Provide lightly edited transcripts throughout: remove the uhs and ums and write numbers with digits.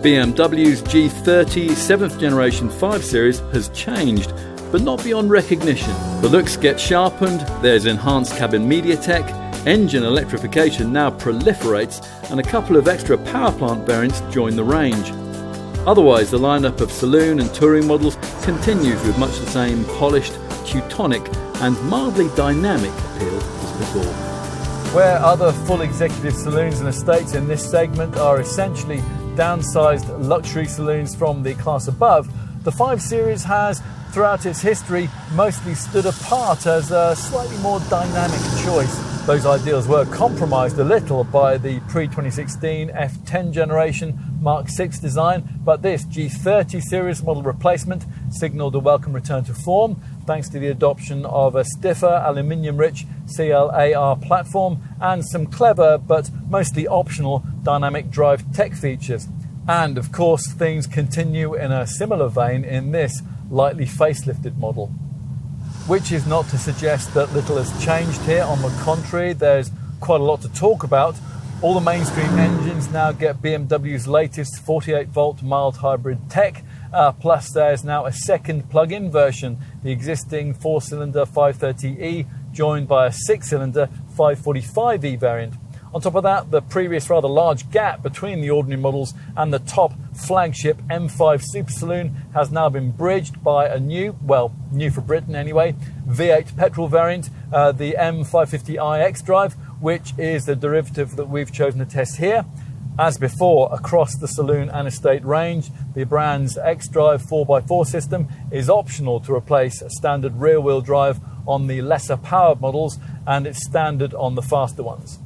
BMW's G30 7th generation 5 Series has changed, but not beyond recognition. The looks get sharpened, there's enhanced cabin media tech, engine electrification now proliferates, and a couple of extra power plant variants join the range. Otherwise, the lineup of saloon and touring models continues with much the same polished, Teutonic and mildly dynamic appeal as before. Where other full executive saloons and estates in this segment are essentially downsized luxury saloons from the class above, the 5 Series has, throughout its history, mostly stood apart as a slightly more dynamic choice. Those ideals were compromised a little by the pre-2016 F10 generation Mark 6 design, but this G30 series model replacement signalled a welcome return to form thanks to the adoption of a stiffer aluminium-rich CLAR platform and some clever but mostly optional dynamic drive tech features. And of course, things continue in a similar vein in this lightly facelifted model. Which is not to suggest that little has changed here. On the contrary, there's quite a lot to talk about. All the mainstream engines now get BMW's latest 48-volt mild hybrid tech, plus there's now a second plug-in version, the existing 4-cylinder 530e, joined by a 6-cylinder 545e variant. On top of that, the previous rather large gap between the ordinary models and the top flagship M5 Super Saloon has now been bridged by a new for Britain anyway, V8 petrol variant, the M550i xDrive, which is the derivative that we've chosen to test here. As before, across the saloon and estate range, the brand's xDrive 4x4 system is optional to replace a standard rear-wheel drive on the lesser powered models, and it's standard on the faster ones.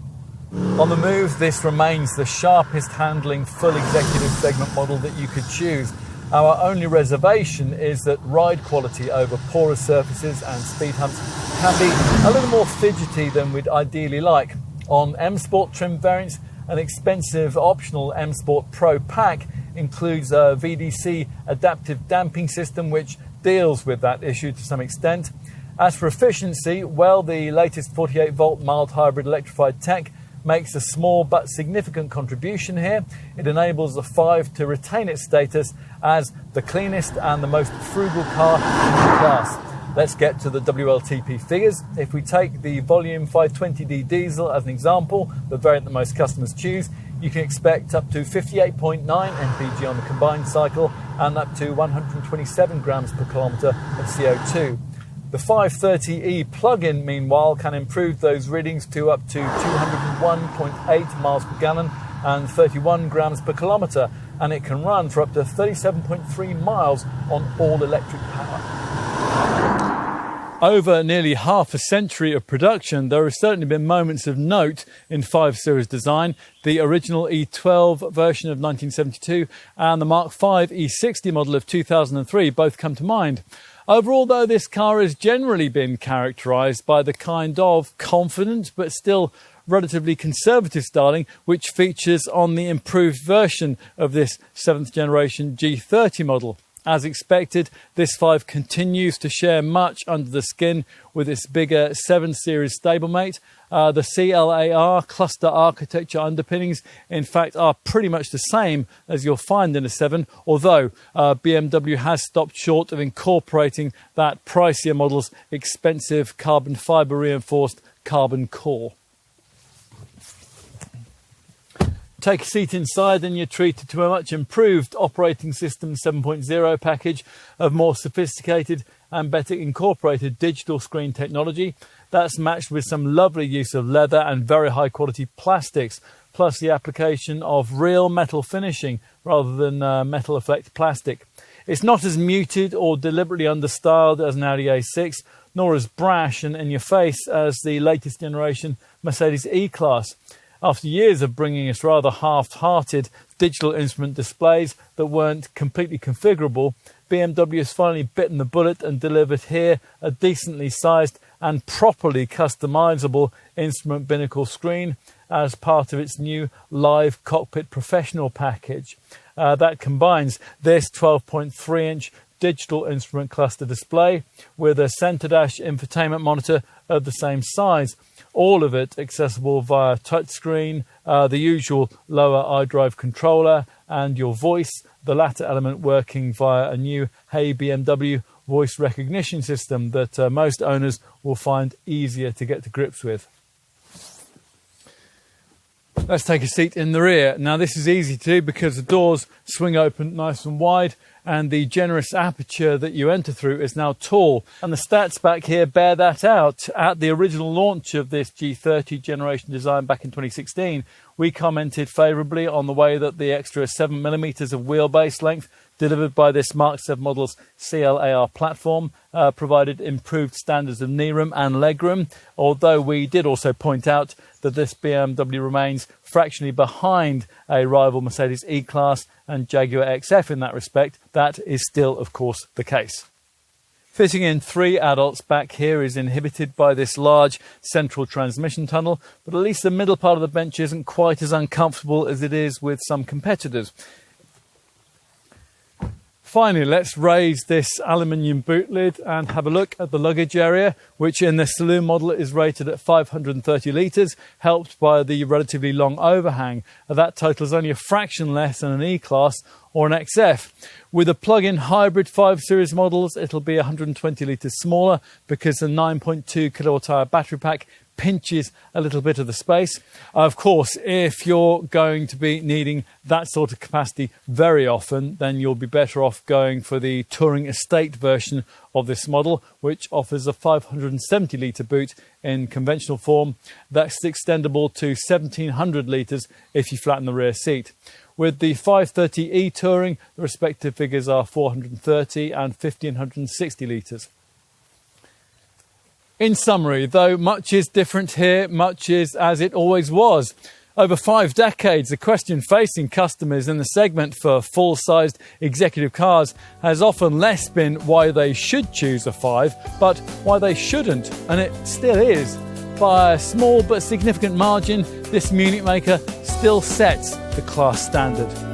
On the move, this remains the sharpest handling full executive segment model that you could choose. Our only reservation is that ride quality over poorer surfaces and speed humps can be a little more fidgety than we'd ideally like. On M Sport trim variants, an expensive optional M Sport Pro pack includes a VDC adaptive damping system which deals with that issue to some extent. As for efficiency, well, the latest 48-volt mild hybrid electrified tech makes a small but significant contribution here. It enables the 5 to retain its status as the cleanest and the most frugal car in the class. Let's get to the WLTP figures. If we take the volume 520D diesel as an example, the variant that most customers choose, you can expect up to 58.9 mpg on the combined cycle and up to 127 grams per kilometre of CO2. The 530e plug-in, meanwhile, can improve those readings to up to 201.8 miles per gallon and 31 grams per kilometre, and it can run for up to 37.3 miles on all-electric power. Over nearly half a century of production, there have certainly been moments of note in 5 Series design. The original E12 version of 1972 and the Mark V E60 model of 2003 both come to mind. Overall, though, this car has generally been characterised by the kind of confident but still relatively conservative styling which features on the improved version of this 7th generation G30 model. As expected, this 5 continues to share much under the skin with its bigger 7 Series stablemate. The CLAR cluster architecture underpinnings, in fact, are pretty much the same as you'll find in a 7, although BMW has stopped short of incorporating that pricier model's expensive carbon fibre reinforced carbon core. Take a seat inside and you're treated to a much improved operating system 7.0 package of more sophisticated and better incorporated digital screen technology. That's matched with some lovely use of leather and very high quality plastics, plus the application of real metal finishing rather than metal effect plastic. It's not as muted or deliberately understyled as an Audi A6, nor as brash and in your face as the latest generation Mercedes E-Class. After years of bringing us rather half-hearted digital instrument displays that weren't completely configurable, BMW has finally bitten the bullet and delivered here a decently sized and properly customizable instrument binnacle screen as part of its new Live Cockpit Professional package. That combines this 12.3-inch digital instrument cluster display with a centre dash infotainment monitor of the same size. all of it accessible via touchscreen, the usual lower iDrive controller, and your voice, the latter element working via a new Hey BMW voice recognition system that most owners will find easier to get to grips with. Let's take a seat in the rear. Now this is easy to do because the doors swing open nice and wide, and the generous aperture that you enter through is now tall. And the stats back here bear that out. At the original launch of this G30 generation design back in 2016, we commented favourably on the way that the extra 7mm of wheelbase length delivered by this Mark 7 model's CLAR platform provided improved standards of knee room and legroom, although we did also point out that this BMW remains fractionally behind a rival Mercedes E-Class and Jaguar XF in that respect. That is still, of course, the case. Fitting in 3 adults back here is inhibited by this large central transmission tunnel, but at least the middle part of the bench isn't quite as uncomfortable as it is with some competitors. Finally, let's raise this aluminium boot lid and have a look at the luggage area, which in the saloon model is rated at 530 litres, helped by the relatively long overhang. That total is only a fraction less than an E-Class or an XF. With the plug-in hybrid 5 Series models, it'll be 120 litres smaller because the 9.2 kilowatt-hour battery pack pinches a little bit of the space. Of course, if you're going to be needing that sort of capacity very often, then you'll be better off going for the Touring Estate version of this model, which offers a 570 litre boot in conventional form. That's extendable to 1700 litres if you flatten the rear seat. With the 530e Touring, the respective figures are 430 and 1560 litres. In summary, though much is different here, much is as it always was. Over 5 decades, the question facing customers in the segment for full-sized executive cars has often less been why they should choose a 5, but why they shouldn't, and it still is. By a small but significant margin, this Munich maker still sets the class standard.